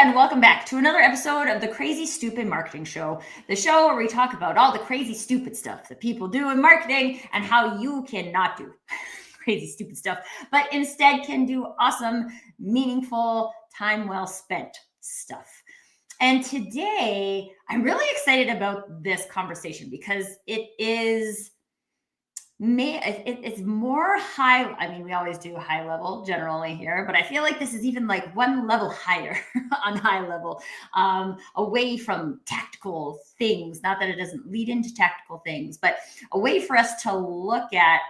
and welcome back to another episode of the Crazy Stupid Marketing Show, the show where we talk about all the crazy stupid stuff that people do in marketing and how you cannot do crazy stupid stuff, but instead can do awesome, meaningful, time well spent stuff. And today, I'm really excited about this conversation because it's more high. I mean, we always do high level generally here, but I feel like this is even like one level higher on high level, away from tactical things. Not that it doesn't lead into tactical things, but a way for us to look at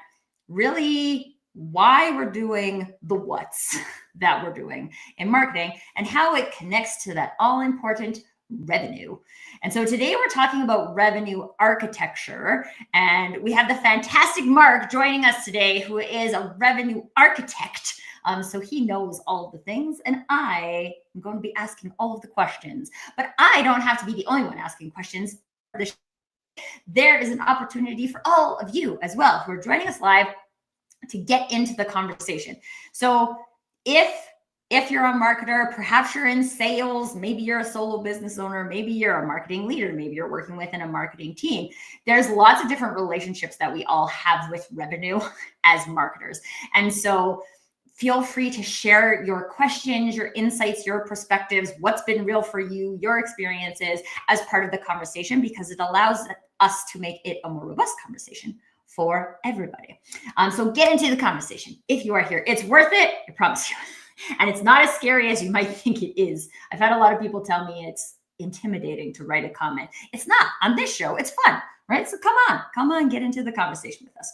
really why we're doing the what's that we're doing in marketing and how it connects to that all important revenue. And so today we're talking about revenue architecture, and we have the fantastic Marc joining us today, who is a revenue architect. So he knows all of the things, and I am going to be asking all of the questions, but I don't have to be the only one asking questions. There is an opportunity for all of you as well who are joining us live to get into the conversation. So if you're a marketer, perhaps you're in sales, maybe you're a solo business owner, maybe you're a marketing leader, maybe you're working within a marketing team. There's lots of different relationships that we all have with revenue as marketers. And so feel free to share your questions, your insights, your perspectives, what's been real for you, your experiences as part of the conversation, because it allows us to make it a more robust conversation for everybody. So get into the conversation. If you are here, it's worth it, I promise you. And it's not as scary as you might think it is. I've had a lot of people tell me it's intimidating to write a comment. It's not. On this show, it's fun, right? So come on, get into the conversation with us.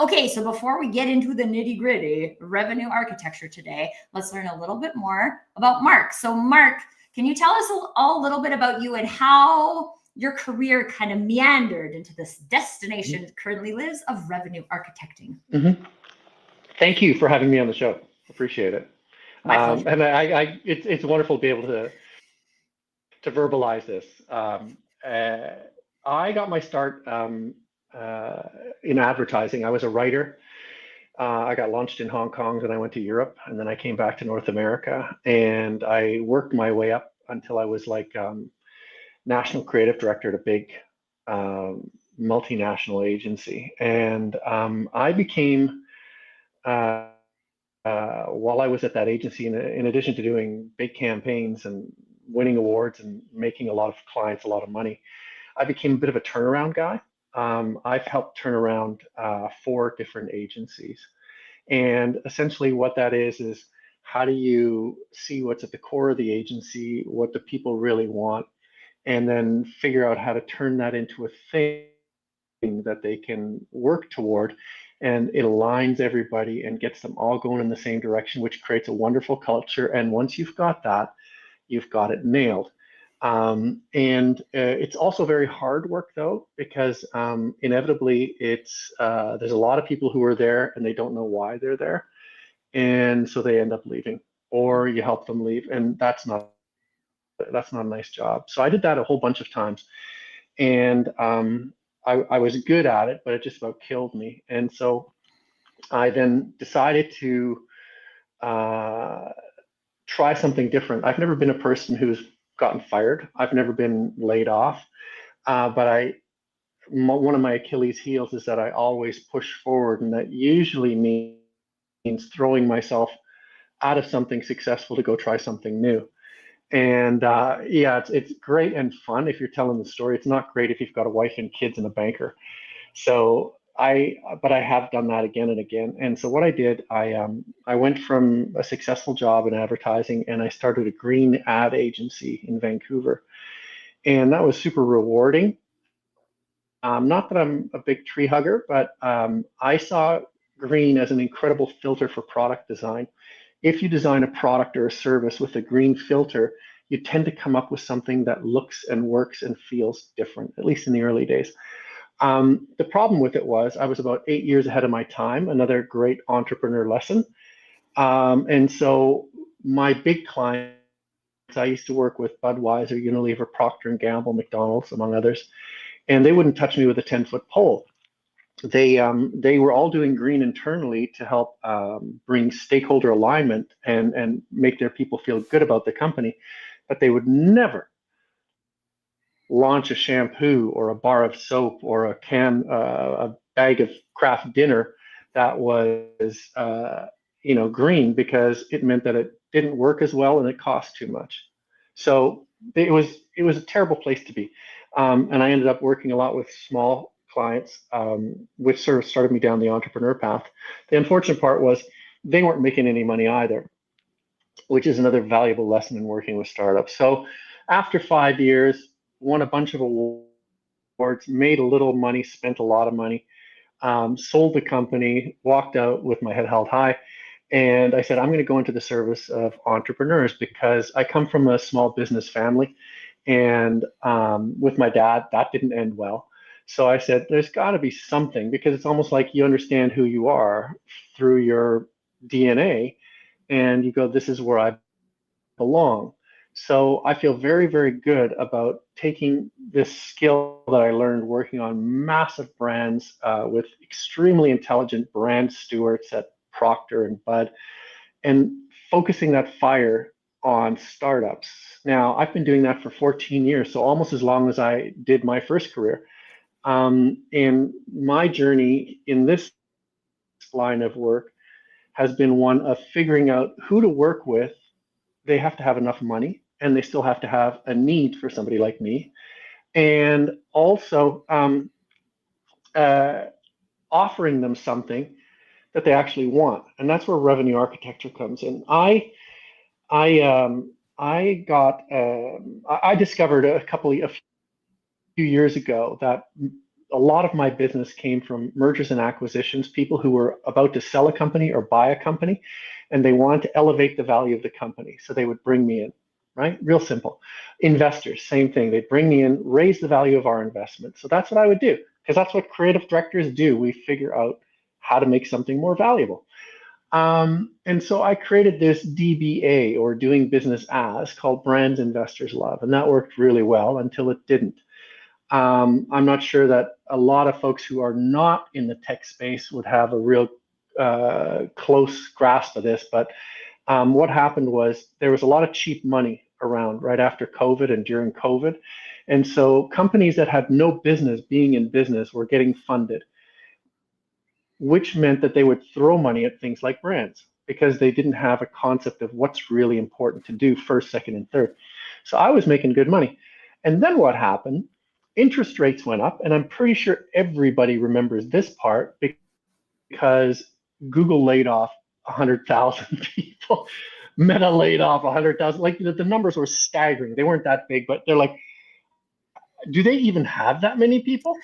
Okay, so before we get into the nitty-gritty revenue architecture today, let's learn a little bit more about Marc. So Marc, can you tell us a little bit about you and how your career kind of meandered into this destination that currently lives of revenue architecting? Thank you for having me on the show. Appreciate it. My pleasure. And it's wonderful to be able to verbalize this. I got my start in advertising. I was a writer. I got launched in Hong Kong, then I went to Europe, and then I came back to North America, and I worked my way up until I was like national creative director at a big multinational agency, and I became. While I was at that agency, in addition to doing big campaigns and winning awards and making a lot of clients a lot of money, I became a bit of a turnaround guy. I've helped turn around 4 different agencies. And essentially what that is how do you see what's at the core of the agency, what the people really want, and then figure out how to turn that into a thing that they can work toward, and it aligns everybody and gets them all going in the same direction, which creates a wonderful culture. And once you've got that, you've got it nailed. It's also very hard work though, because inevitably there's a lot of people who are there and they don't know why they're there, and so they end up leaving, or you help them leave, and that's not a nice job. So I did that a whole bunch of times, and I was good at it, but it just about killed me. And so I then decided to try something different. I've never been a person who's gotten fired. I've never been laid off. But one of my Achilles heels is that I always push forward, and that usually means throwing myself out of something successful to go try something new. And yeah, it's great and fun if you're telling the story. It's not great if you've got a wife and kids and a banker. So but I have done that again and again. And so what I did, I went from a successful job in advertising, and I started a green ad agency in Vancouver, and that was super rewarding. Not that I'm a big tree hugger, but I saw green as an incredible filter for product design. If you design a product or a service with a green filter, you tend to come up with something that looks and works and feels different, at least in the early days. The problem with it was I was about 8 years ahead of my time, another great entrepreneur lesson. And so my big clients, I used to work with Budweiser, Unilever, Procter & Gamble, McDonald's, among others, and they wouldn't touch me with a 10-foot pole. they were all doing green internally to help bring stakeholder alignment and make their people feel good about the company, but they would never launch a shampoo or a bar of soap or a bag of Kraft dinner that was green, because it meant that it didn't work as well and it cost too much. So it was a terrible place to be, and I ended up working a lot with small clients, which sort of started me down the entrepreneur path. The unfortunate part was they weren't making any money either, which is another valuable lesson in working with startups. So after 5 years, won a bunch of awards, made a little money, spent a lot of money, sold the company, walked out with my head held high. And I said, I'm going to go into the service of entrepreneurs because I come from a small business family. And with my dad, that didn't end well. So I said, there's got to be something, because it's almost like you understand who you are through your DNA. And you go, this is where I belong. So I feel very, very good about taking this skill that I learned working on massive brands with extremely intelligent brand stewards at Procter and Bud, and focusing that fire on startups. Now, I've been doing that for 14 years, so almost as long as I did my first career. And my journey in this line of work has been one of figuring out who to work with. They have to have enough money, and they still have to have a need for somebody like me, and also uh, offering them something that they actually want, and that's where revenue architecture comes in. I discovered a few years ago that a lot of my business came from mergers and acquisitions, people who were about to sell a company or buy a company, and they wanted to elevate the value of the company. So they would bring me in, right? Real simple. Investors, same thing. They'd bring me in, raise the value of our investment. So that's what I would do, because that's what creative directors do. We figure out how to make something more valuable. And so I created this DBA, or doing business as, called Brands Investors Love. And that worked really well until it didn't. I'm not sure that a lot of folks who are not in the tech space would have a real close grasp of this, but what happened was there was a lot of cheap money around right after COVID and during COVID. And so companies that had no business being in business were getting funded, which meant that they would throw money at things like brands because they didn't have a concept of what's really important to do first, second, and third. So I was making good money. And then what happened? Interest rates went up, and I'm pretty sure everybody remembers this part because Google laid off 100,000 people. Meta laid off 100,000. Like the numbers were staggering. They weren't that big, but they're like, do they even have that many people?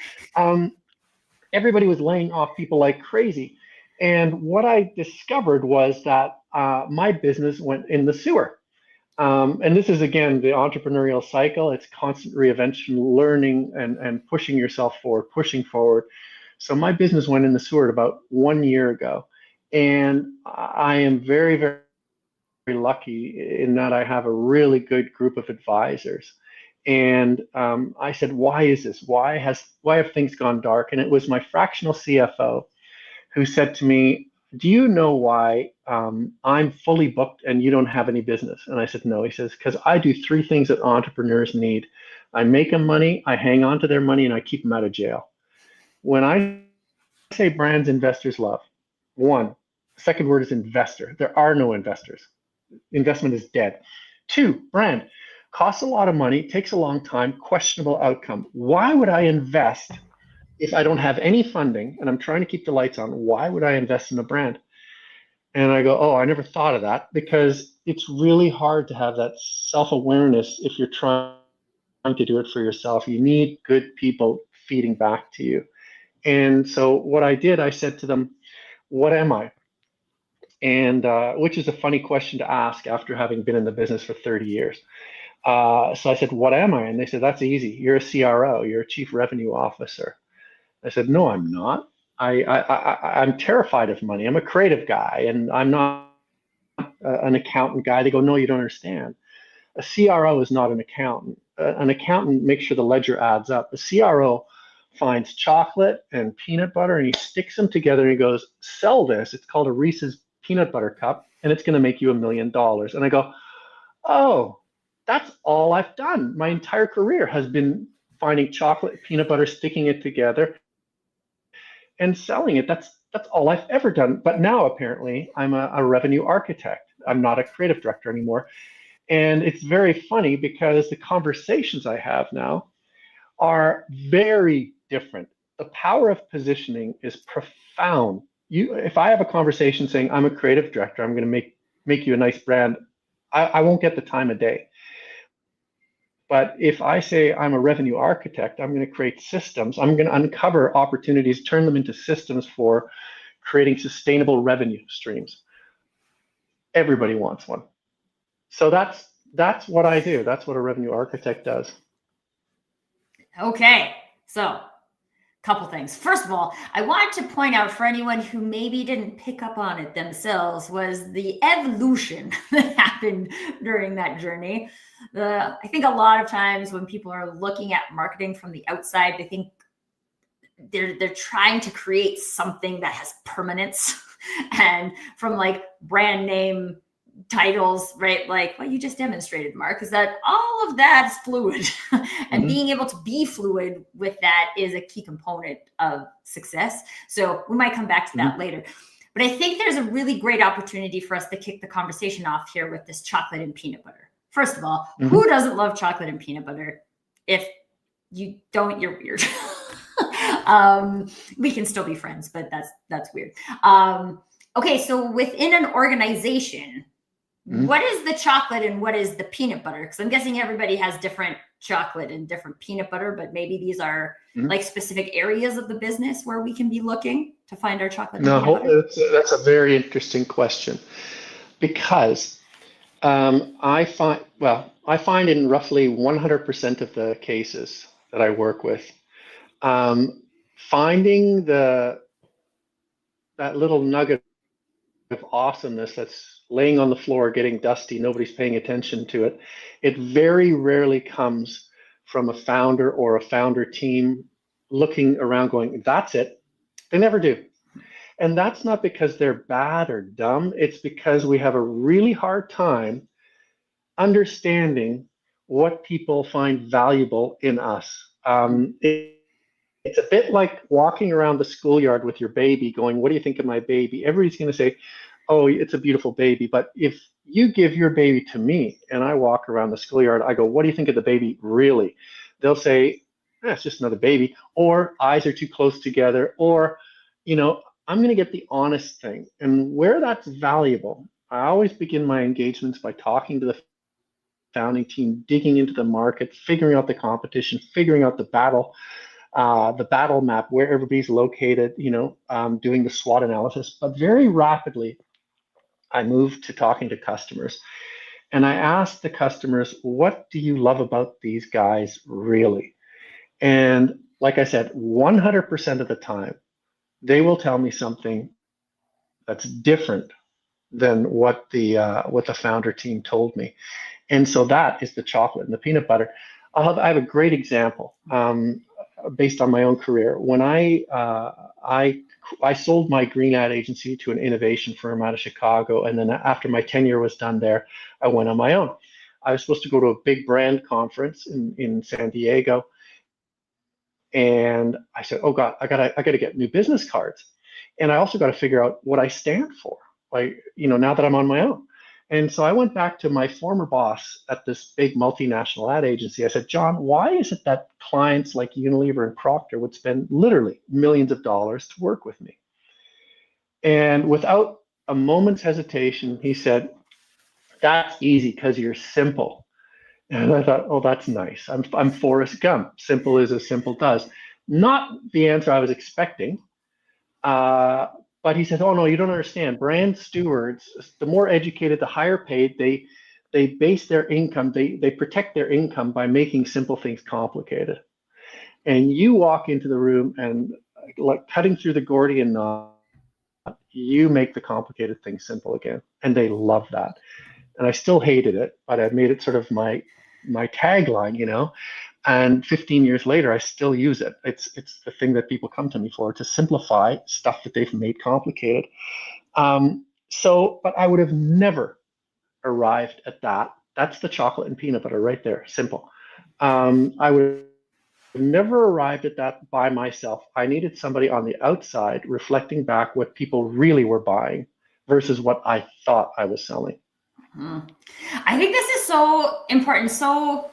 Everybody was laying off people like crazy. And what I discovered was that my business went in the sewer. And this is, again, the entrepreneurial cycle. It's constant reinvention, learning, and pushing yourself forward, pushing forward. So my business went in the sewer about 1 year ago. And I am very, very lucky in that I have a really good group of advisors. And I said, why is this? Why have things gone dark? And it was my fractional CFO who said to me, do you know why I'm fully booked and you don't have any business? And I said, no. He says, because I do three things that entrepreneurs need. I make them money, I hang on to their money, and I keep them out of jail. When I say brands investors love, one, the second word is investor. There are no investors. Investment is dead. Two, brand. Costs a lot of money, takes a long time, questionable outcome. Why would I invest if I don't have any funding and I'm trying to keep the lights on? Why would I invest in a brand? And I go, oh, I never thought of that, because it's really hard to have that self-awareness if you're trying to do it for yourself. You need good people feeding back to you. And so what I did, I said to them, what am I? And which is a funny question to ask after having been in the business for 30 years. So I said, what am I? And they said, that's easy. You're a CRO. You're a chief revenue officer. I said, no, I'm not. I'm terrified of money. I'm a creative guy, and I'm not an accountant guy. They go, no, you don't understand. A CRO is not an accountant. An accountant makes sure the ledger adds up. A CRO finds chocolate and peanut butter and he sticks them together and he goes, sell this. It's called a Reese's peanut butter cup and it's going to make you $1 million. And I go, oh, that's all I've done. My entire career has been finding chocolate, peanut butter, sticking it together and selling it. That's all I've ever done. But now apparently I'm a revenue architect. I'm not a creative director anymore. And it's very funny because the conversations I have now are very different. The power of positioning is profound. If I have a conversation saying I'm a creative director, I'm going to make you a nice brand, I won't get the time of day. But if I say I'm a revenue architect, I'm going to create systems. I'm going to uncover opportunities, turn them into systems for creating sustainable revenue streams. Everybody wants one. So that's what I do. That's what a revenue architect does. Okay, so couple things. First of all, I wanted to point out for anyone who maybe didn't pick up on it themselves was the evolution that happened during that journey. I think a lot of times when people are looking at marketing from the outside, they think they're trying to create something that has permanence and from like brand name titles, right? Like what you just demonstrated, Mark, is that all of that is fluid. And being able to be fluid with that is a key component of success. So we might come back to that later. But I think there's a really great opportunity for us to kick the conversation off here with this chocolate and peanut butter. First of all, who doesn't love chocolate and peanut butter? If you don't, you're weird. We can still be friends, but that's weird. Okay, so within an organization, what is the chocolate and what is the peanut butter? Because I'm guessing everybody has different chocolate and different peanut butter, but maybe these are like specific areas of the business where we can be looking to find our chocolate and peanut butter. That's a very interesting question because I find in roughly 100% of the cases that I work with, finding that little nugget of awesomeness that's laying on the floor, getting dusty, nobody's paying attention to it. It very rarely comes from a founder or a founder team looking around going, that's it. They never do. And that's not because they're bad or dumb. It's because we have a really hard time understanding what people find valuable in us. It's a bit like walking around the schoolyard with your baby going, what do you think of my baby? Everybody's going to say, oh, it's a beautiful baby. But if you give your baby to me and I walk around the schoolyard, I go, what do you think of the baby really? They'll say, it's just another baby, or eyes are too close together, or, I'm going to get the honest thing. And where that's valuable, I always begin my engagements by talking to the founding team, digging into the market, figuring out the competition, figuring out the battle map, where everybody's located, doing the SWOT analysis. But very rapidly, I moved to talking to customers. And I asked the customers, what do you love about these guys really? And like I said, 100% of the time, they will tell me something that's different than what the founder team told me. And so that is the chocolate and the peanut butter. I have a great example based on my own career. When I sold my green ad agency to an innovation firm out of Chicago, and then after my tenure was done there, I went on my own. I was supposed to go to a big brand conference in San Diego, and I said, "Oh God, I gotta get new business cards, and I also got to figure out what I stand for. Like, now that I'm on my own." And so I went back to my former boss at this big multinational ad agency. I said, "John, why is it that clients like Unilever and Procter would spend literally millions of dollars to work with me?" And without a moment's hesitation, he said, "That's easy because you're simple." And I thought, "Oh, that's nice. I'm Forrest Gump. Simple is as simple does." Not the answer I was expecting. But he said, "Oh no, you don't understand. Brand stewards, the more educated, the higher paid. They base their income. They protect their income by making simple things complicated. And you walk into the room and like cutting through the Gordian knot, you make the complicated things simple again." And they love that. And I still hated it, but I made it sort of my tagline, And 15 years later, I still use it. It's the thing that people come to me for, to simplify stuff that they've made complicated. But I would have never arrived at that. That's the chocolate and peanut butter right there, simple. I would have never arrived at that by myself. I needed somebody on the outside reflecting back what people really were buying versus what I thought I was selling. I think this is so important. So,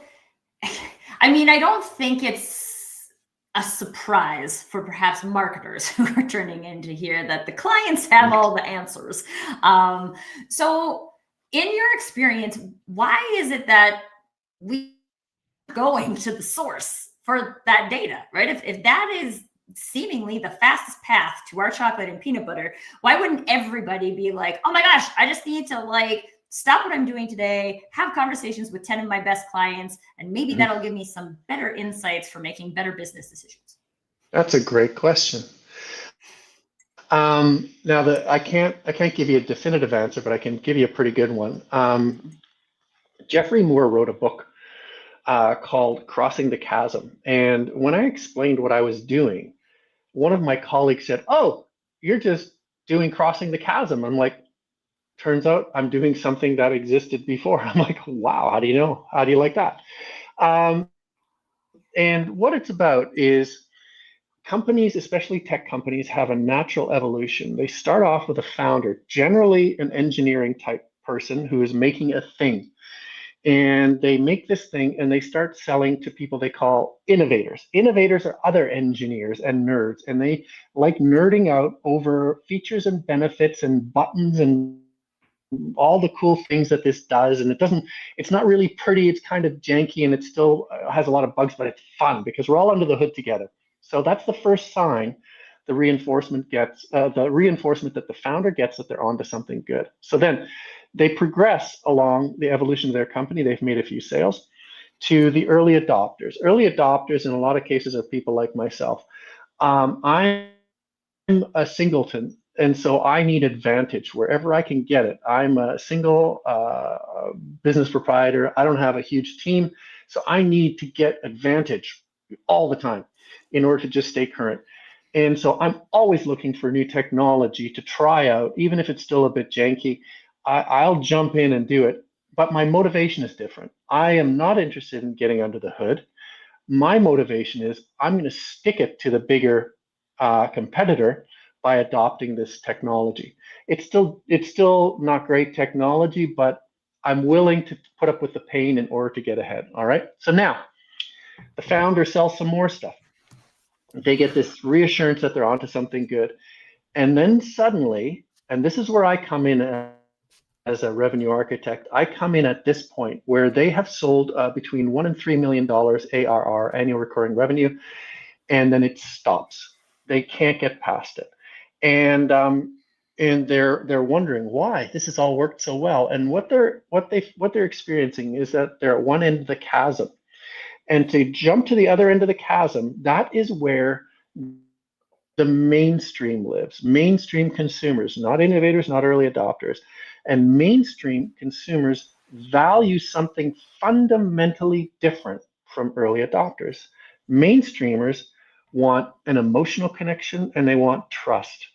I mean, I don't think it's a surprise for perhaps marketers who are turning in to hear that the clients have all the answers. So, in your experience, why is it that we are going to the source for that data, right? If that is seemingly the fastest path to our chocolate and peanut butter, why wouldn't everybody be like, oh my gosh, I just need to like stop what I'm doing today, have conversations with 10 of my best clients, and maybe that'll give me some better insights for making better business decisions? That's a great question. I can't give you a definitive answer, but I can give you a pretty good one. Jeffrey Moore wrote a book called Crossing the Chasm. And when I explained what I was doing, one of my colleagues said, "Oh, you're just doing Crossing the Chasm." I'm like, turns out I'm doing something that existed before. I'm like, wow, how do you know? How do you like that? Um, and what it's about is companies, especially tech companies, have a natural evolution. They start off with a founder, generally an engineering type person who is making a thing. And they make this thing and they start selling to people they call innovators. Innovators are other engineers and nerds, and they like nerding out over features and benefits and buttons and all the cool things that this does. And it's not really pretty, it's kind of janky, and it still has a lot of bugs, but it's fun because we're all under the hood together. So that's the first sign the reinforcement that the founder gets that they're onto something good. So then they progress along the evolution of their company. They've made a few sales to the early adopters. Early adopters, in a lot of cases, are people like myself. I'm a singleton, and so I need advantage wherever I can get it. I'm a single business proprietor. I don't have a huge team, so I need to get advantage all the time in order to just stay current. And so I'm always looking for new technology to try out, even if it's still a bit janky. I'll jump in and do it, but my motivation is different. I am not interested in getting under the hood. My motivation is I'm going to stick it to the bigger competitor by adopting this technology. It's still not great technology, but I'm willing to put up with the pain in order to get ahead. All right. So now the founder sells some more stuff. They get this reassurance that they're onto something good. And then suddenly, and this is where I come in as a revenue architect, I come in at this point where they have sold between $1 and $3 million ARR, annual recurring revenue, and then it stops. They can't get past it, and they're wondering why this has all worked so well. And what they're experiencing is that they're at one end of the chasm, and to jump to the other end of the chasm, that is where the mainstream lives. Mainstream consumers, not innovators, not early adopters. And mainstream consumers value something fundamentally different from early adopters. Mainstreamers want an emotional connection and they want trust,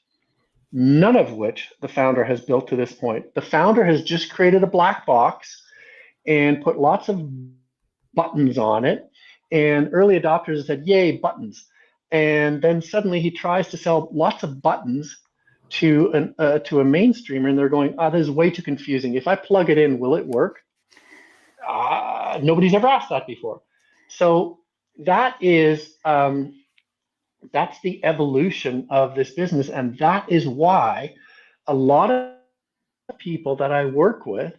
none of which the founder has built to this point. The founder has just created a black box and put lots of buttons on it. And early adopters said, yay, buttons. And then suddenly he tries to sell lots of buttons to a mainstreamer, and they're going, oh, this is way too confusing. If I plug it in, will it work? Nobody's ever asked that before. So that is that's the evolution of this business, and that is why a lot of people that I work with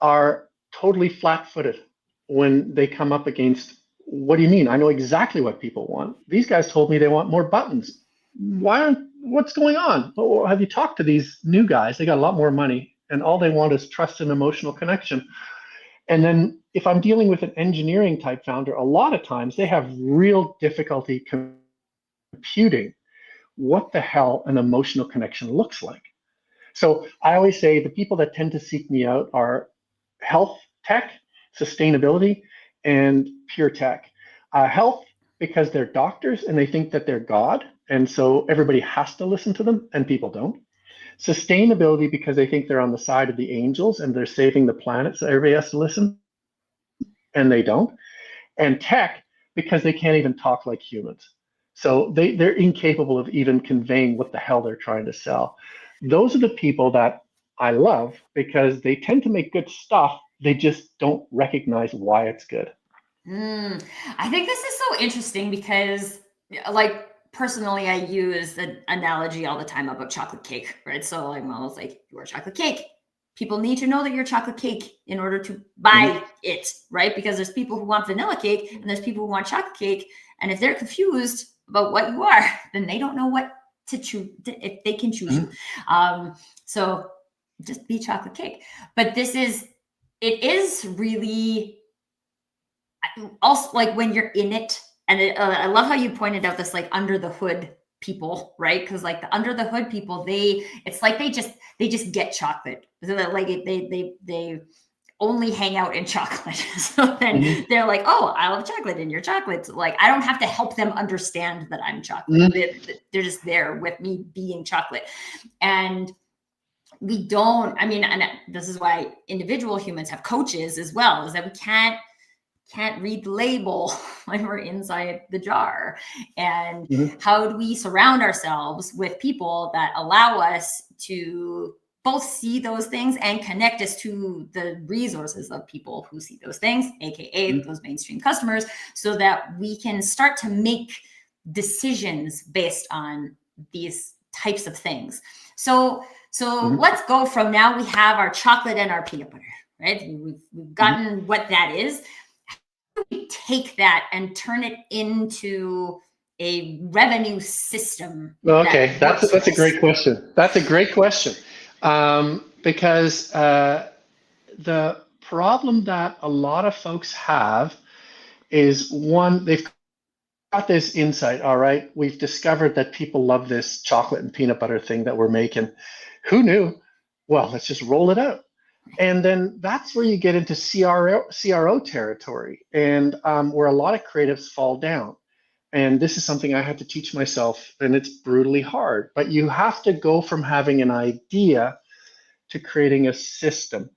are totally flat-footed when they come up against, what do you mean? I know exactly what people want. These guys told me they want more buttons. What's going on? Well, have you talked to these new guys? They got a lot more money, and all they want is trust and emotional connection. And then if I'm dealing with an engineering type founder, a lot of times they have real difficulty computing what the hell an emotional connection looks like. So I always say the people that tend to seek me out are health tech, sustainability, and pure tech. Health, because they're doctors and they think that they're God, and so everybody has to listen to them, and people don't. Sustainability, because they think they're on the side of the angels and they're saving the planet, so everybody has to listen, and they don't. And tech, because they can't even talk like humans. So they're incapable of even conveying what the hell they're trying to sell. Those are the people that I love because they tend to make good stuff. They just don't recognize why it's good. I think this is so interesting because, like, personally, I use the analogy all the time about chocolate cake, right? So I'm almost like, you're a chocolate cake. People need to know that you're chocolate cake in order to buy it, right? Because there's people who want vanilla cake and there's people who want chocolate cake. And if they're confused about what you are, then they don't know what to choose, if they can choose you. So just be chocolate cake. But it is really also like when you're in it, and I love how you pointed out this like under the hood people, right? Because like the under the hood people, it's like they just get chocolate. So that like they only hang out in chocolate. So then they're like, oh, I love chocolate and you're chocolate. Like I don't have to help them understand that I'm chocolate. They're just there with me being chocolate. And we don't, I mean, and this is why individual humans have coaches as well, is that we can't read the label when we're inside the jar. And how do we surround ourselves with people that allow us to both see those things and connect us to the resources of people who see those things, aka those mainstream customers, so that we can start to make decisions based on these types of things. So let's go from now. We have our chocolate and our peanut butter, right? We've gotten what that is. We take that and turn it into a revenue system? Okay, that's a great question. That's a great question, because the problem that a lot of folks have is one, they've got this insight. All right, we've discovered that people love this chocolate and peanut butter thing that we're making. Who knew? Well, let's just roll it out. And then that's where you get into CRO territory, and where a lot of creatives fall down. And this is something I had to teach myself, and it's brutally hard. But you have to go from having an idea to creating a system.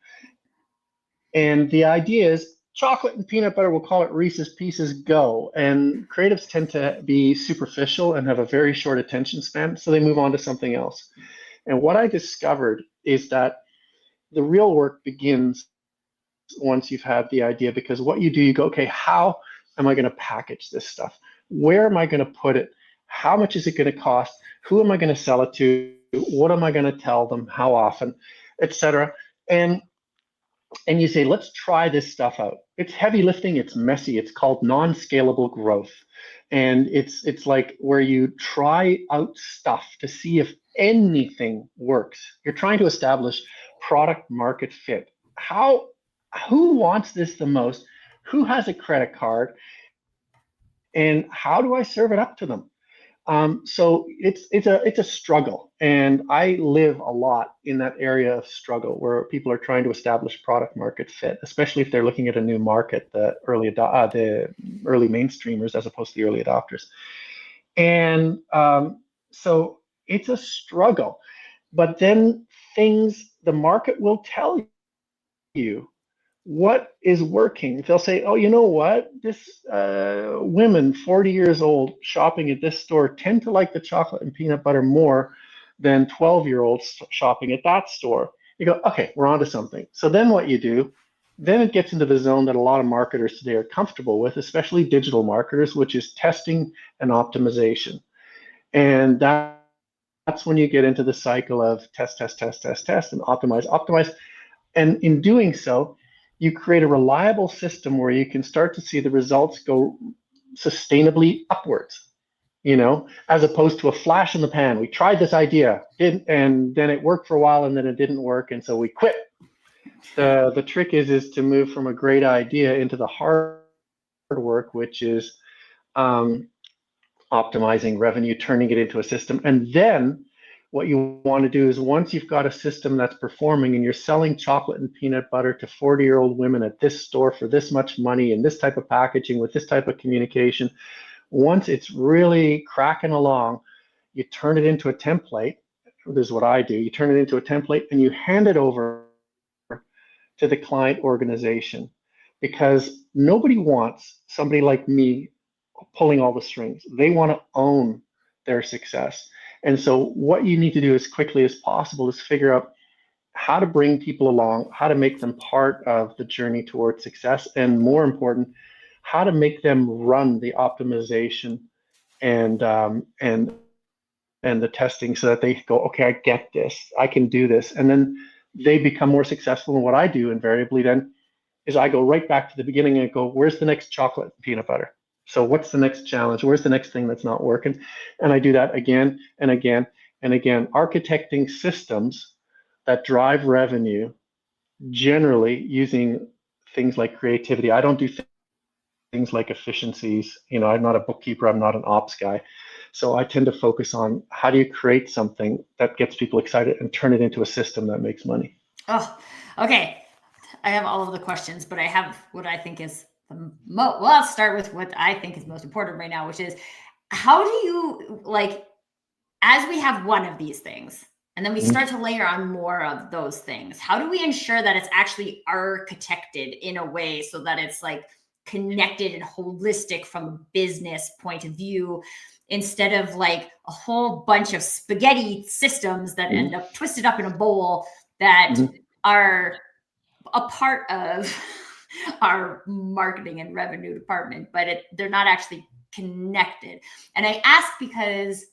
And the idea is chocolate and peanut butter, we'll call it Reese's Pieces, go. And creatives tend to be superficial and have a very short attention span, so they move on to something else. And what I discovered is that the real work begins once you've had the idea, because what you do, you go, okay, how am I going to package this stuff? Where am I going to put it? How much is it going to cost? Who am I going to sell it to? What am I going to tell them? How often, etc. And you say, let's try this stuff out. It's heavy lifting. It's messy. It's called non-scalable growth. And it's like where you try out stuff to see if anything works. You're trying to establish product market fit. Who wants this the most? Who has a credit card? And how do I serve it up to them? So it's a struggle, and I live a lot in that area of struggle where people are trying to establish product market fit, especially if they're looking at a new market, the early mainstreamers as opposed to the early adopters. And so it's a struggle, but then the market will tell you what is working. They'll say, oh, you know what? This women 40 years old shopping at this store tend to like the chocolate and peanut butter more than 12-year-olds shopping at that store. You go, okay, we're onto something. So then what you do, then it gets into the zone that a lot of marketers today are comfortable with, especially digital marketers, which is testing and optimization. And that's when you get into the cycle of test, and optimize. And in doing so, you create a reliable system where you can start to see the results go sustainably upwards, as opposed to a flash in the pan. We tried this idea, and then it worked for a while, and then it didn't work, and so we quit. The trick is to move from a great idea into the hard work, which is optimizing revenue, turning it into a system, and then What you want to do is once you've got a system that's performing and you're selling chocolate and peanut butter to 40-year-old women at this store for this much money and this type of packaging with this type of communication, once it's really cracking along, you turn it into a template. This is what I do. You turn it into a template and you hand it over to the client organization, because nobody wants somebody like me pulling all the strings. They want to own their success. And so what you need to do as quickly as possible is figure out how to bring people along, how to make them part of the journey towards success, and more important, how to make them run the optimization and and the testing so that they go, okay, I get this, I can do this, and then they become more successful. And what I do invariably then is I go right back to the beginning and go, where's the next chocolate peanut butter? So what's the next challenge? Where's the next thing that's not working? And I do that again and again and again, architecting systems that drive revenue, generally using things like creativity. I don't do things like efficiencies. I'm not a bookkeeper, I'm not an ops guy. So I tend to focus on how do you create something that gets people excited and turn it into a system that makes money. Oh, okay. I have all of the questions, but I have what I think is well, I'll start with what I think is most important right now, which is how do you, like, as we have one of these things and then we start to layer on more of those things, how do we ensure that it's actually architected in a way so that it's like connected and holistic from a business point of view, instead of like a whole bunch of spaghetti systems that end up twisted up in a bowl that are a part of our marketing and revenue department, but they're not actually connected. And I ask because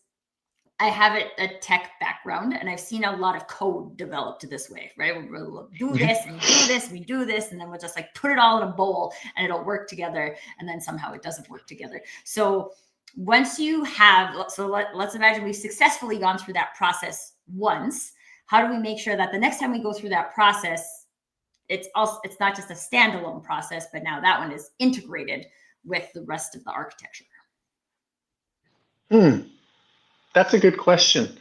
I have a tech background and I've seen a lot of code developed this way, right? We'll do this and do this, we do this, and then we'll just like put it all in a bowl and it'll work together. And then somehow it doesn't work together. So once you have, so let's imagine we've successfully gone through that process once. How do we make sure that the next time we go through that process, it's not just a standalone process, but now that one is integrated with the rest of the architecture? That's a good question.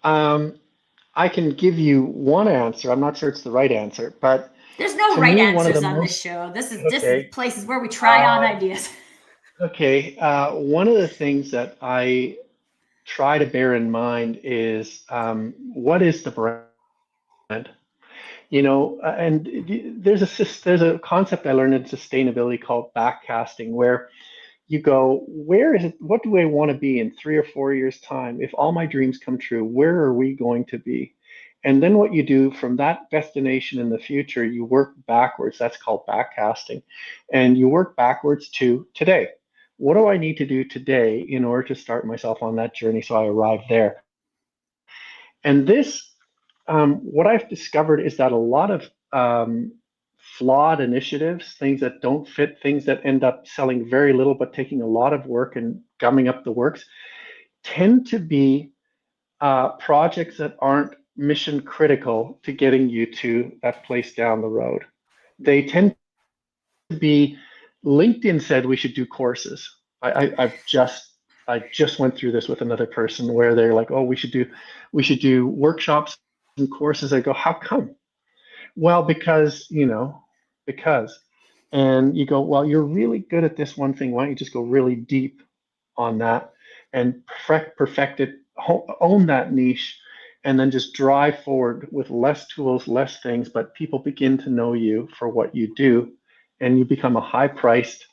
I can give you one answer. I'm not sure it's the right answer, but there's no to right me, answers on this show. This is okay, places where we try on ideas. Okay, one of the things that I try to bear in mind is what is the brand? And there's a concept I learned in sustainability called backcasting, where you go, where is it? What do I want to be in 3 or 4 years' time? If all my dreams come true, where are we going to be? And then what you do from that destination in the future, you work backwards. That's called backcasting. And you work backwards to today. What do I need to do today in order to start myself on that journey so I arrive there? And this, what I've discovered is that a lot of flawed initiatives, things that don't fit, things that end up selling very little but taking a lot of work and gumming up the works, tend to be projects that aren't mission critical to getting you to that place down the road. They tend to be, LinkedIn said we should do courses. I just went through this with another person where they're like, oh, we should do workshops and courses. I go, how come? Well, because. And you go, well, you're really good at this one thing. Why don't you just go really deep on that and perfect it, own that niche, and then just drive forward with less tools, less things, but people begin to know you for what you do, and you become a high-priced,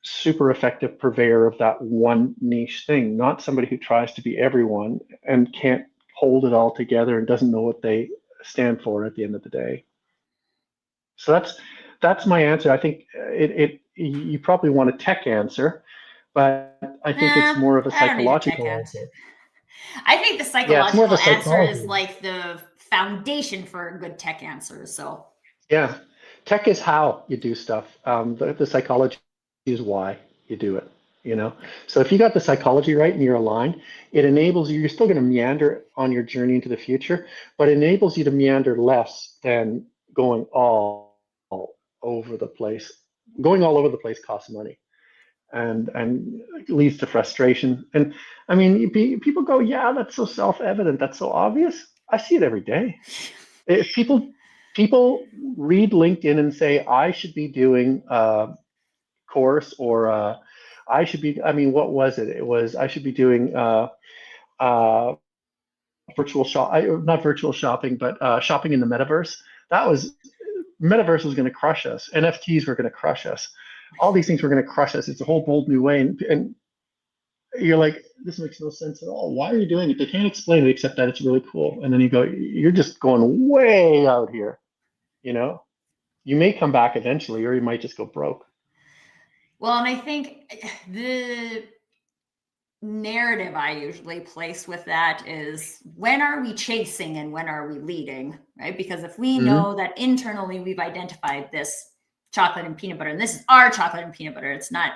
super effective purveyor of that one niche thing, not somebody who tries to be everyone and can't hold it all together and doesn't know what they stand for at the end of the day. So that's my answer. I think you probably want a tech answer, but I think it's more of a psychological answer. I think the psychological answer is like the foundation for a good tech answer. So yeah, tech is how you do stuff. The psychology is why you do it. So if you got the psychology right and you're aligned, it enables you. You're still going to meander on your journey into the future, but it enables you to meander less than going all over the place. Going all over the place costs money. and leads to frustration. And I mean, people go, yeah, that's so self-evident, that's so obvious. I see it every day. If people read LinkedIn and say, I should be doing a course, or I should be, I mean, what was it? It was, I should be doing uh, virtual shop, not virtual shopping, but shopping in the metaverse. That was, metaverse was going to crush us. NFTs were going to crush us. All these things were going to crush us. It's a whole bold new way. And you're like, this makes no sense at all. Why are you doing it? They can't explain it except that it's really cool. And then you go, you're just going way out here. You know, you may come back eventually, or you might just go broke. Well, and I think the narrative I usually place with that is, when are we chasing and when are we leading, right? Because if we know that internally we've identified this chocolate and peanut butter, and this is our chocolate and peanut butter, it's not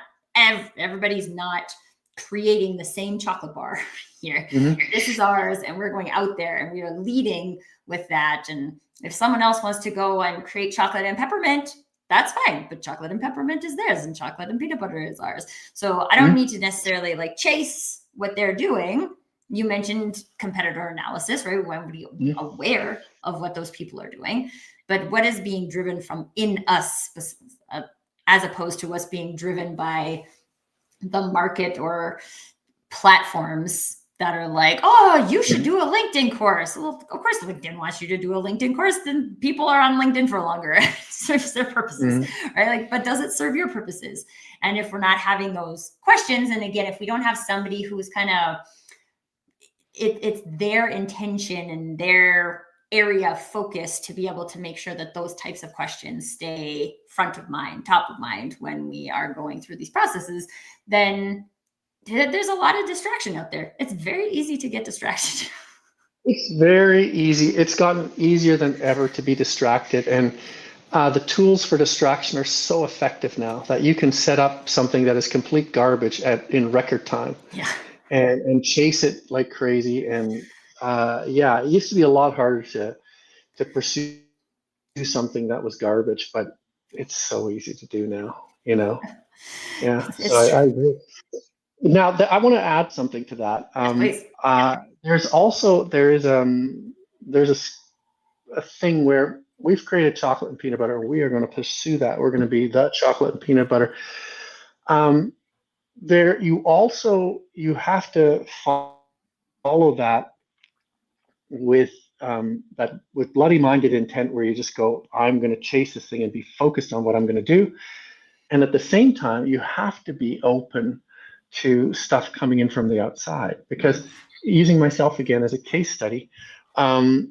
everybody's not creating the same chocolate bar here. This is ours, and we're going out there and we are leading with that. And if someone else wants to go and create chocolate and peppermint, that's fine, but chocolate and peppermint is theirs and chocolate and peanut butter is ours. So I don't need to necessarily like chase what they're doing. You mentioned competitor analysis, right? We want to be aware of what those people are doing, but what is being driven from in us, as opposed to what's being driven by the market or platforms that are like, oh, you should do a LinkedIn course. Well, of course, LinkedIn wants you to do a LinkedIn course. Then people are on LinkedIn for longer. It serves their purposes, right? Like, but does it serve your purposes? And if we're not having those questions, and again, if we don't have somebody who's kind of, it's their intention and their area of focus to be able to make sure that those types of questions stay front of mind, top of mind when we are going through these processes, then there's a lot of distraction out there. It's very easy to get distracted. It's very easy. It's gotten easier than ever to be distracted. And the tools for distraction are so effective now that you can set up something that is complete garbage in record time. Yeah. And chase it like crazy. And yeah, it used to be a lot harder to pursue something that was garbage, but it's so easy to do now, you know? Yeah, so I agree. Now, I want to add something to that. Please. There's a thing where we've created chocolate and peanut butter. We are going to pursue that. We're going to be the chocolate and peanut butter. You have to follow that with with bloody-minded intent, where you just go, I'm going to chase this thing and be focused on what I'm going to do. And at the same time, you have to be open to stuff coming in from the outside. Because, using myself again as a case study, I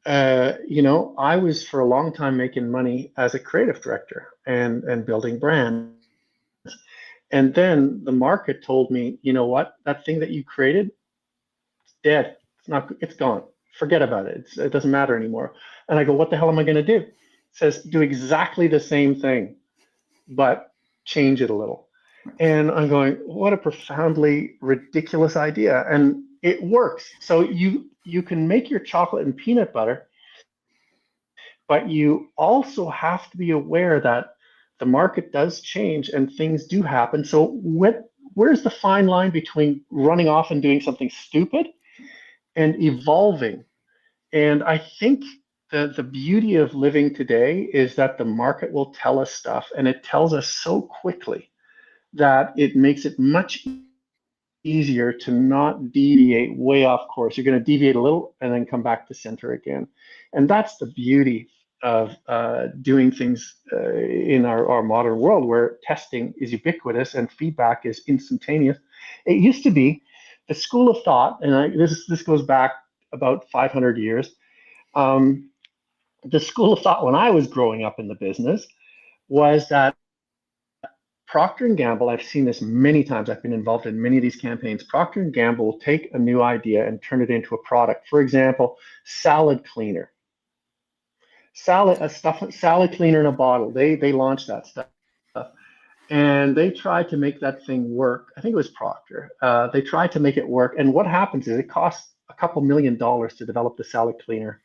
was for a long time making money as a creative director and building brands. And then the market told me, you know what, that thing that you created, it's dead. It's gone. Forget about it. It doesn't matter anymore. And I go, what the hell am I going to do? It says, do exactly the same thing, but change it a little. And I'm going, what a profoundly ridiculous idea. And it works. So you can make your chocolate and peanut butter, but you also have to be aware that the market does change and things do happen. So where's the fine line between running off and doing something stupid and evolving? And I think the beauty of living today is that the market will tell us stuff, and it tells us so quickly that it makes it much easier to not deviate way off course. You're going to deviate a little and then come back to center again. And that's the beauty of doing things in our modern world, where testing is ubiquitous and feedback is instantaneous. It used to be the school of thought, and this goes back about 500 years. The school of thought when I was growing up in the business was that Procter and Gamble, I've seen this many times. I've been involved in many of these campaigns. Procter and Gamble will take a new idea and turn it into a product. For example, salad cleaner. Salad cleaner in a bottle. They launched that stuff. And they tried to make that thing work. I think it was Procter. They tried to make it work. And what happens is, it costs a couple $1 million to develop the salad cleaner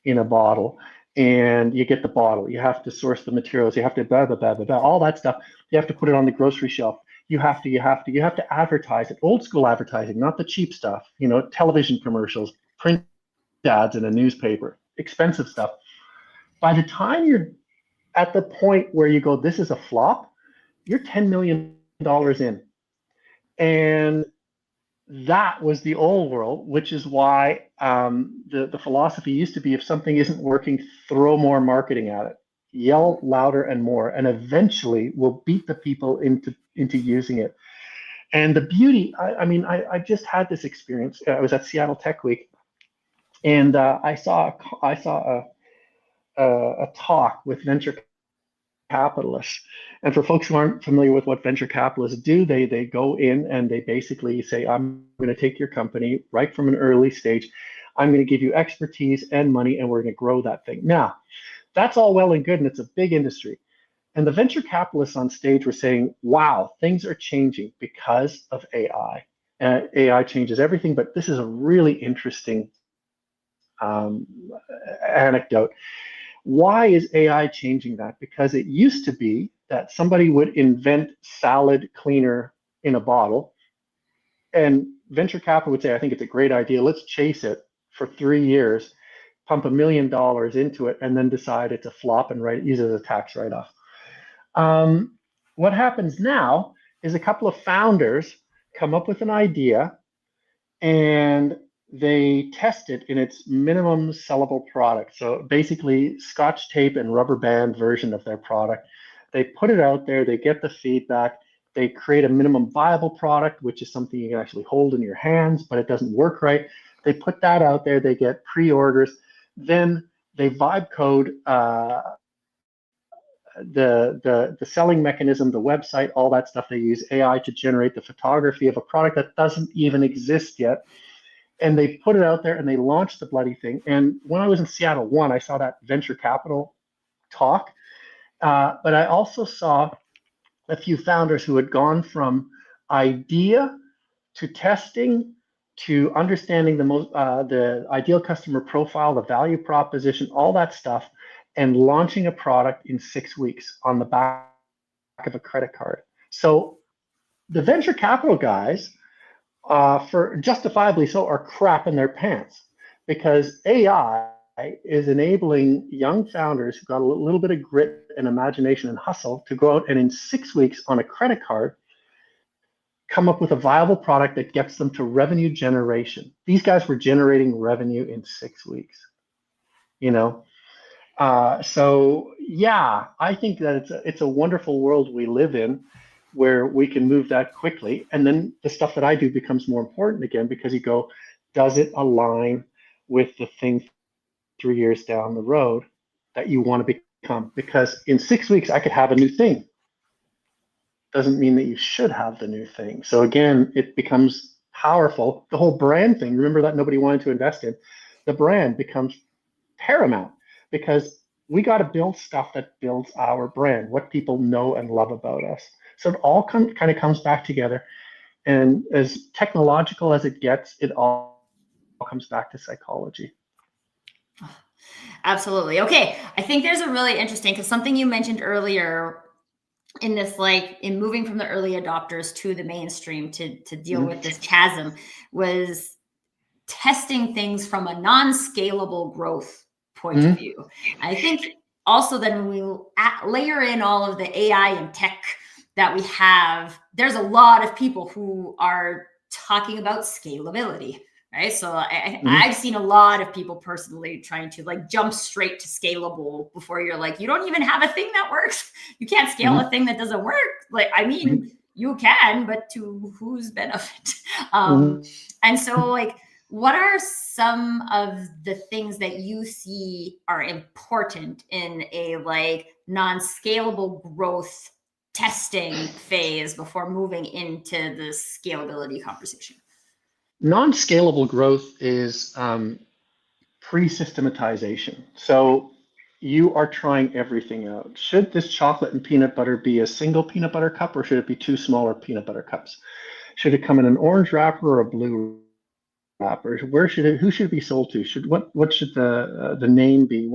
in a bottle. and you get the bottle. You have to source the materials. You have to blah, blah, blah, blah, blah, all that stuff. You have to put it on the grocery shelf. You have to advertise it. Old school advertising, not the cheap stuff, television commercials, print ads in a newspaper, expensive stuff. By the time you're at the point where you go, this is a flop, you're $10 million in. And that was the old world, which is why the philosophy used to be, if something isn't working, throw more marketing at it, yell louder and more, and eventually we'll beat the people into using it. And the beauty, I just had this experience. I was at Seattle Tech Week, and I saw a talk with venture capitalists. And for folks who aren't familiar with what venture capitalists do, they go in and they basically say, I'm going to take your company right from an early stage. I'm going to give you expertise and money, and we're going to grow that thing. Now, that's all well and good, and it's a big industry. And the venture capitalists on stage were saying, wow, things are changing because of AI. AI changes everything, but this is a really interesting anecdote. Why is AI changing that? Because it used to be that somebody would invent salad cleaner in a bottle, and venture capital would say, I think it's a great idea. Let's chase it for 3 years, pump $1 million into it, and then decide it's a flop and use it as a tax write-off. What happens now is a couple of founders come up with an idea and they test it in its minimum sellable product. So basically, Scotch tape and rubber band version of their product. They put it out there, they get the feedback, they create a minimum viable product, which is something you can actually hold in your hands, but it doesn't work right. They put that out there, they get pre-orders, then they vibe code the selling mechanism, the website, all that stuff. They use AI to generate the photography of a product that doesn't even exist yet. And they put it out there and they launched the bloody thing. And when I was in Seattle, I saw that venture capital talk, but I also saw a few founders who had gone from idea to testing to understanding the ideal customer profile, the value proposition, all that stuff, and launching a product in 6 weeks on the back of a credit card. So the venture capital guys, for justifiably so, are crapping their pants because AI is enabling young founders who got a little bit of grit and imagination and hustle to go out and in 6 weeks on a credit card come up with a viable product that gets them to revenue generation. These guys were generating revenue in 6 weeks. So yeah, I think that it's a wonderful world we live in, where we can move that quickly, and then the stuff that I do becomes more important again, because you go, does it align with the thing 3 years down the road that you want to become? Because in 6 weeks I could have a new thing. Doesn't mean that you should have the new thing. So again, it becomes powerful. The whole brand thing, remember that nobody wanted to invest in, the brand becomes paramount, because we got to build stuff that builds our brand, what people know and love about us. So it all kind of comes back together. And as technological as it gets, it all comes back to psychology. Absolutely. Okay. I think there's a really interesting, because something you mentioned earlier in this, like in moving from the early adopters to the mainstream to deal with this chasm, was testing things from a non-scalable growth point of view. I think also then when we layer in all of the AI and tech that we have, there's a lot of people who are talking about scalability, right? So I've seen a lot of people personally trying to like jump straight to scalable before you're like, you don't even have a thing that works. You can't scale a thing that doesn't work. Like, I mean, you can, but to whose benefit? And so like, what are some of the things that you see are important in a like non-scalable growth testing phase before moving into the scalability conversation? Non-scalable growth is pre-systematization. So you are trying everything out. Should this chocolate and peanut butter be a single peanut butter cup, or should it be two smaller peanut butter cups? Should it come in an orange wrapper or a blue or who should it be sold to? What should the name be?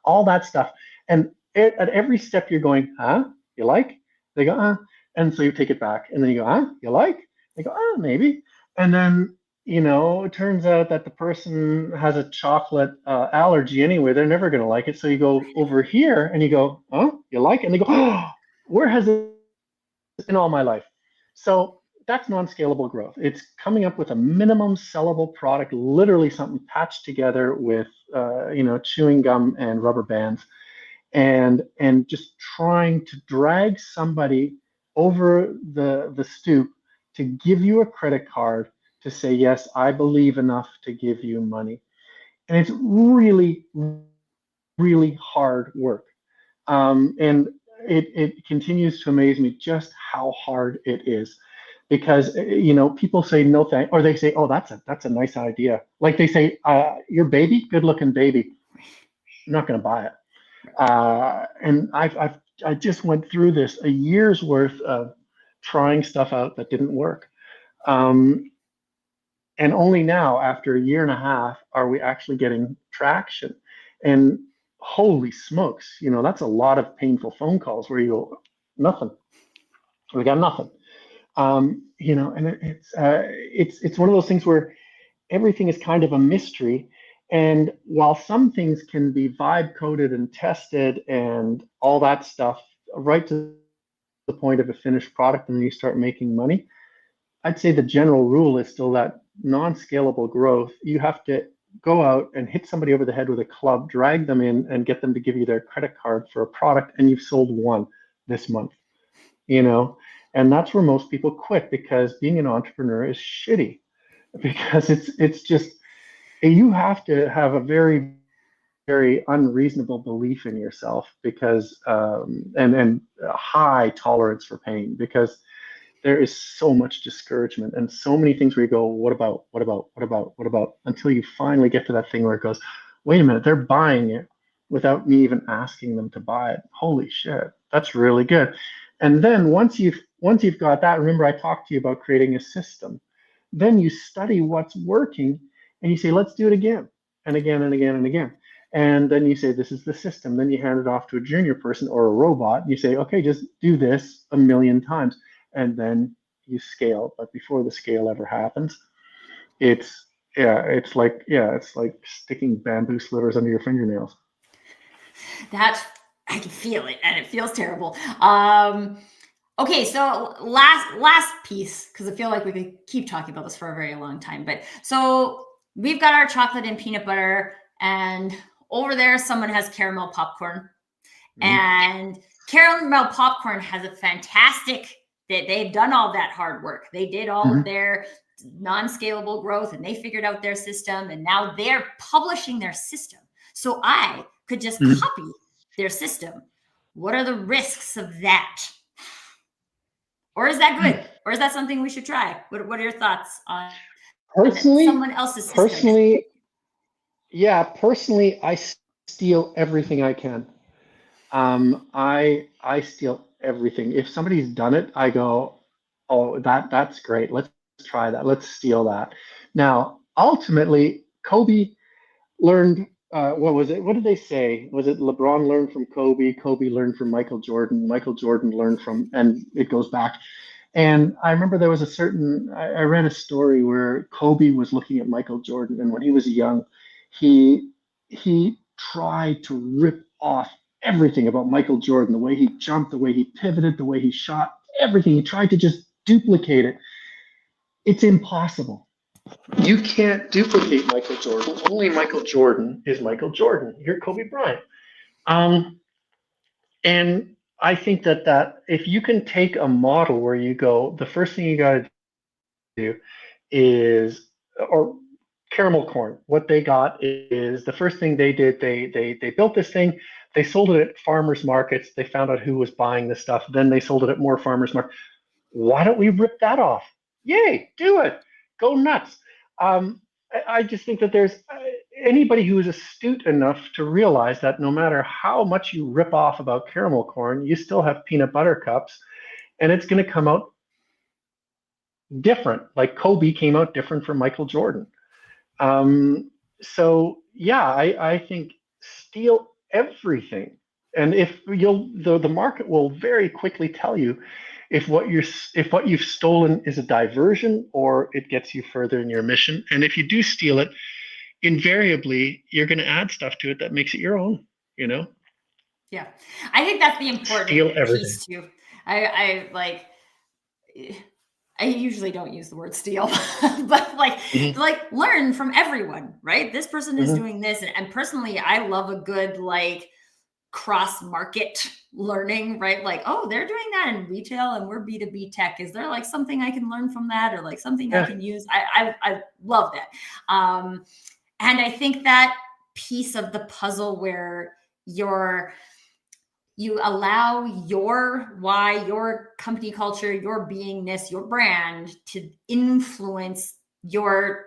All that stuff. And at every step you're going, huh? You like? They go, and so you take it back, and then you go, huh? You like? They go, maybe. And then it turns out that the person has a chocolate allergy anyway. They're never going to like it. So you go over here and you go, you like it? And they go, where has it been all my life? So that's non-scalable growth. It's coming up with a minimum sellable product, literally something patched together with, chewing gum and rubber bands, and just trying to drag somebody over the stoop to give you a credit card to say, yes, I believe enough to give you money. And it's really, really hard work. And it continues to amaze me just how hard it is, because people say no thank, or they say, oh, that's a nice idea. Like they say, your baby, good looking baby, I'm not going to buy it. And I just went through this a year's worth of trying stuff out that didn't work. Um, and only now, after a year and a half, are we actually getting traction. And holy smokes, that's a lot of painful phone calls where you go, nothing. We got nothing. And it's one of those things where everything is kind of a mystery. And while some things can be vibe coded and tested and all that stuff, right to the point of a finished product, and then you start making money, I'd say the general rule is still that non-scalable growth. You have to go out and hit somebody over the head with a club, drag them in, and get them to give you their credit card for a product, and you've sold one this month. And that's where most people quit, because being an entrepreneur is shitty, because it's just, you have to have a very, very unreasonable belief in yourself, because and a high tolerance for pain, because there is so much discouragement and so many things where you go, what about, until you finally get to that thing where it goes, wait a minute, they're buying it without me even asking them to buy it. Holy shit, that's really good. And then once you've got that, remember I talked to you about creating a system. Then you study what's working, and you say, let's do it again and again and again and again. And then you say, this is the system. Then you hand it off to a junior person or a robot. And you say, okay, just do this a million times. And then you scale. But before the scale ever happens, it's it's like sticking bamboo slitters under your fingernails. That I can feel it, and it feels terrible. Okay, so last piece, because I feel like we could keep talking about this for a very long time. But so we've got our chocolate and peanut butter, and over there someone has caramel popcorn. Mm-hmm. And caramel popcorn has a fantastic, they've done all that hard work. They did all mm-hmm. of their non-scalable growth, and they figured out their system, and now they're publishing their system. So I could just mm-hmm. copy their system. What are the risks of that? Or is that good? Or is that something we should try? What are your thoughts on someone else's system? Personally, I steal everything I can. I steal everything. If somebody's done it, I go, oh, that's great. Let's try that. Let's steal that. Now, ultimately, Kobe learned, what was it? What did they say? Was it LeBron learned from Kobe? Kobe learned from Michael Jordan. Michael Jordan learned from, and it goes back. And I remember there was I read a story where Kobe was looking at Michael Jordan, and when he was young, he tried to rip off everything about Michael Jordan, the way he jumped, the way he pivoted, the way he shot, everything. He tried to just duplicate it. It's impossible. You can't duplicate Michael Jordan. Only Michael Jordan is Michael Jordan. You're Kobe Bryant. And I think that if you can take a model where you go, the first thing you got to do is, or caramel corn, what they got is, the first thing they did, they built this thing, they sold it at farmers markets, they found out who was buying this stuff, then they sold it at more farmers markets. Why don't we rip that off? Yay, do it, go nuts. I just think that there's anybody who is astute enough to realize that no matter how much you rip off about caramel corn, you still have peanut butter cups, and it's going to come out different. Like Kobe came out different from Michael Jordan. So yeah, I think steal everything. And if the market will very quickly tell you if what you've stolen is a diversion or it gets you further in your mission. And if you do steal it, invariably you're going to add stuff to it that makes it your own, you know? Yeah. I think that's the important Steal everything. piece too. I like, I usually don't use the word steal, but Hmm. learn from everyone, right? This person is Hmm. doing this. And personally, I love a good cross market learning, right? Like, oh, they're doing that in retail and we're B2B tech. Is there like something I can learn from that or like something I Yeah. can use? I love that. And I think that piece of the puzzle where you're you allow your why, your company culture, your beingness, your brand to influence your,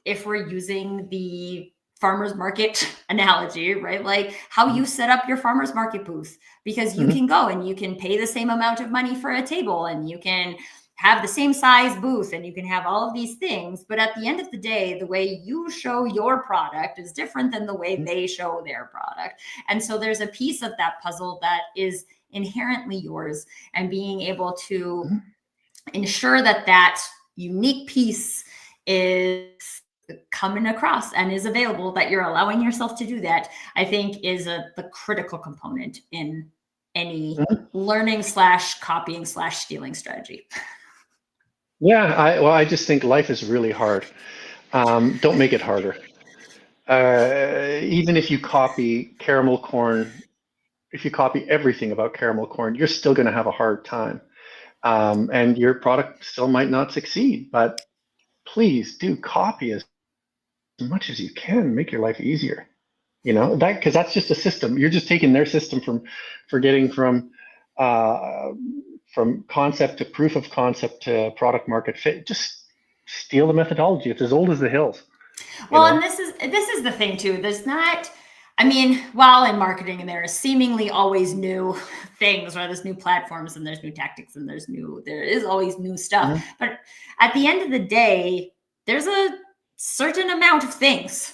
if we're using the farmers market analogy, right? Like how you set up your farmers market booth, because you Hmm. can go and you can pay the same amount of money for a table and you can have the same size booth and you can have all of these things. But at the end of the day, the way you show your product is different than the way they show their product. And so there's a piece of that puzzle that is inherently yours, and being able to Hmm. ensure that that unique piece is coming across and is available, that you're allowing yourself to do that, I think is the critical component in any Hmm. learning slash copying slash stealing strategy. Yeah, I just think life is really hard. Don't make it harder. Even if you copy caramel corn, if you copy everything about caramel corn, you're still going to have a hard time. And your product still might not succeed, but please do copy as much as you can. Make your life easier. You know that because that's just a system. You're just taking their system for getting uh, from concept to proof of concept to product market fit. Just steal the methodology. It's as old as the hills. You Well, and know. this is the thing too. There's not, I mean, while in marketing there are seemingly always new things, right? There's new platforms and there's new tactics and there is always new stuff. Mhm. But at the end of the day, there's a certain amount of things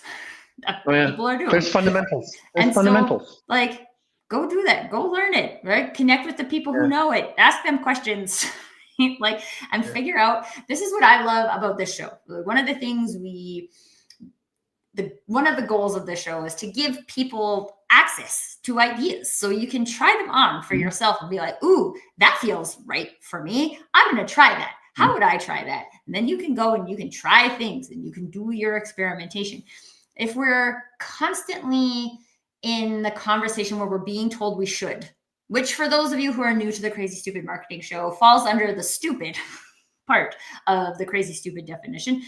that Oh yeah. people are doing. There's fundamentals. There's And so fundamentals. like go do that. Go learn it, right? Connect with the people who Yeah. know it. Ask them questions. Like, and Yeah. figure out, this is what I love about this show. One of the things one of the goals of the show is to give people access to ideas so you can try them on for Mhm. yourself and be like, ooh, that feels right for me. I'm going to try that. How would I try that? And then you can go and you can try things and you can do your experimentation. If we're constantly in the conversation where we're being told we should, which for those of you who are new to the Crazy Stupid Marketing Show falls under the stupid part of the Crazy Stupid definition.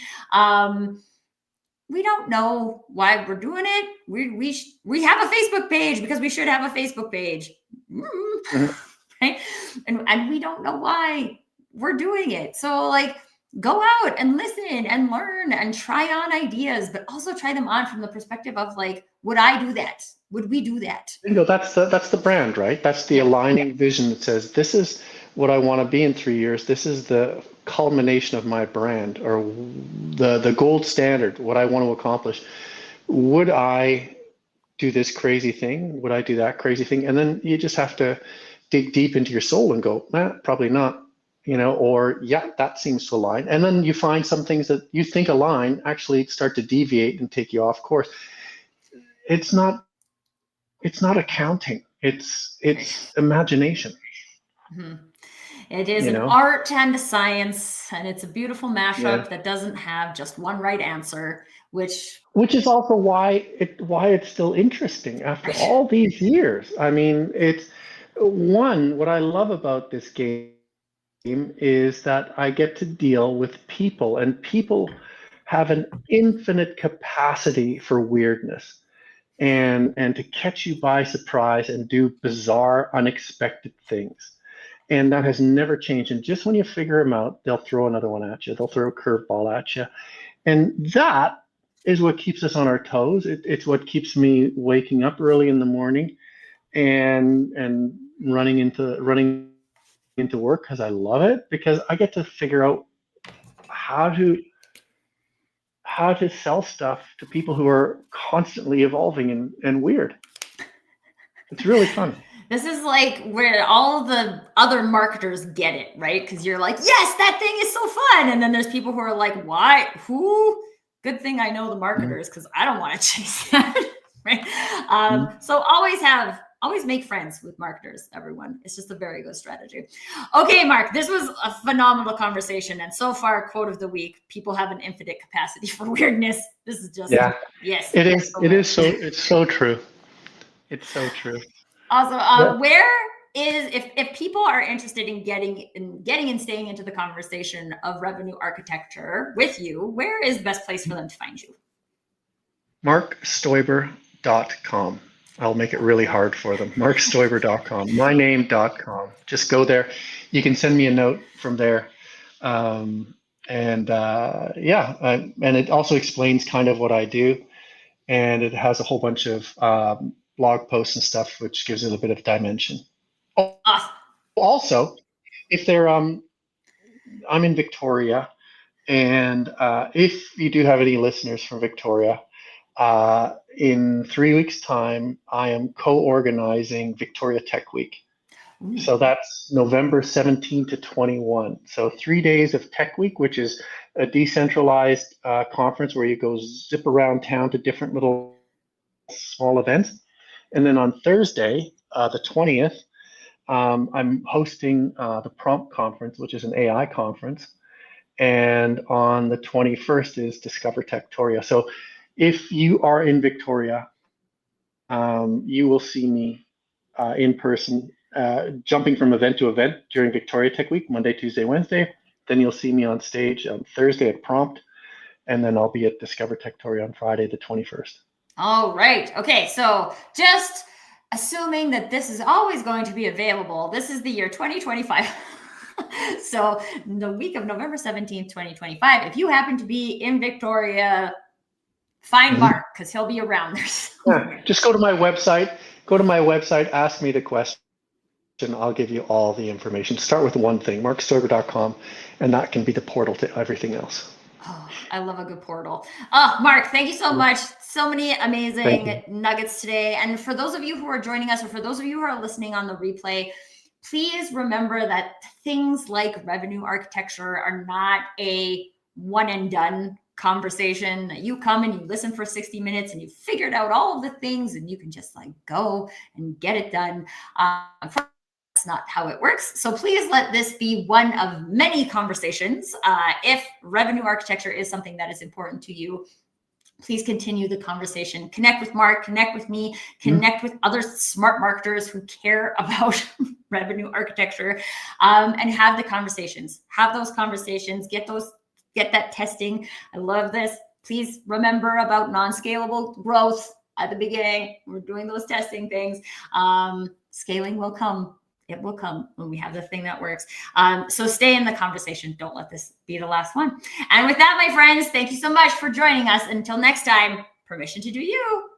We don't know why we're doing it. We have a Facebook page because we should have a Facebook page, Mhm. right? And we don't know why we're doing it. So like, go out and listen and learn and try on ideas, but also try them on from the perspective of like, would I do that? Would we do that? Bingo, that's the brand, right? That's the Yeah. aligning vision that says this is what I want to be in 3 years. This is the culmination of my brand or the gold standard, what I want to accomplish. Would I do this crazy thing? Would I do that crazy thing? And then you just have to dig deep into your soul and go, probably not, or yeah, that seems to align. And then you find some things that you think align actually start to deviate and take you off course. It's not it's not accounting. Right. It's imagination, Mhm. It is you an know? art and a science, and it's a beautiful Yeah. mashup that doesn't have just one right answer, which, Which is also why it's still interesting after right. all these years. I mean, it's one, what I love about this game is that I get to deal with people, and people have an infinite capacity for weirdness and to catch you by surprise and do bizarre, unexpected things. And that has never changed. And just when you figure them out, they'll throw another one at you. They'll throw a curveball at you. And that is what keeps us on our toes. It's what keeps me waking up early in the morning and running into work because I love it because I get to figure out how to how to sell stuff to people who are constantly evolving and weird. It's really fun. This is like where all the other marketers get it, right? Because you're like, yes, that thing is so fun. And then there's people who are like, why? Who? Good thing I know the marketers because I don't want to chase that. Right. So always make friends with marketers, everyone. It's just a very good strategy. Okay, Marc, this was a phenomenal conversation. And so far, quote of the week, people have an infinite capacity for weirdness. This is just, yes. It is. It's so true. It's so true. Also, where is, if people are interested in getting and staying into the conversation of revenue architecture with you, where is the best place for them to find you? MarcStoiber.com. I'll make it really hard for them. MarcStoiber.com, myname.com. Just go there. You can send me a note from there. And it also explains kind of what I do. And it has a whole bunch of blog posts and stuff, which gives it a bit of dimension. Awesome. Also, if they're, I'm in Victoria, and if you do have any listeners from Victoria, in 3 weeks' time, I am co-organizing Victoria Tech Week. Ooh. So that's November 17 to 21. So 3 days of Tech Week, which is a decentralized conference where you go zip around town to different little small events. And then on Thursday, the 20th, I'm hosting the Prompt Conference, which is an AI conference. And on the 21st is Discover Techtoria. So if you are in Victoria, you will see me in person, jumping from event to event during Victoria Tech Week, Monday, Tuesday, Wednesday. Then you'll see me on stage on Thursday at Prompt, and then I'll be at Discover Techtoria on Friday, the 21st. All right. Okay. So just assuming that this is always going to be available, this is the year 2025. So the week of November 17th, 2025, if you happen to be in Victoria, find Marc because he'll be around there. Just go to my website, ask me the question. I'll give you all the information. Start with one thing, marcstoiber.com, and that can be the portal to everything else. Oh, I love a good portal. Oh, Marc, thank you so much. So many amazing nuggets today. And for those of you who are joining us, or for those of you who are listening on the replay, please remember that things like revenue architecture are not a one and done conversation. You come and you listen for 60 minutes and you figured out all of the things and you can just like go and get it done. That's not how it works. So please let this be one of many conversations. If revenue architecture is something that is important to you, please continue the conversation. Connect with Marc, connect with me, connect with other smart marketers who care about revenue architecture, and have the conversations. Have those conversations, get that testing. I love this. Please remember about non-scalable growth at the beginning. We're doing those testing things. Scaling will come. It will come when we have the thing that works. So stay in the conversation. Don't let this be the last one. And with that, my friends, thank you so much for joining us. Until next time, permission to do you.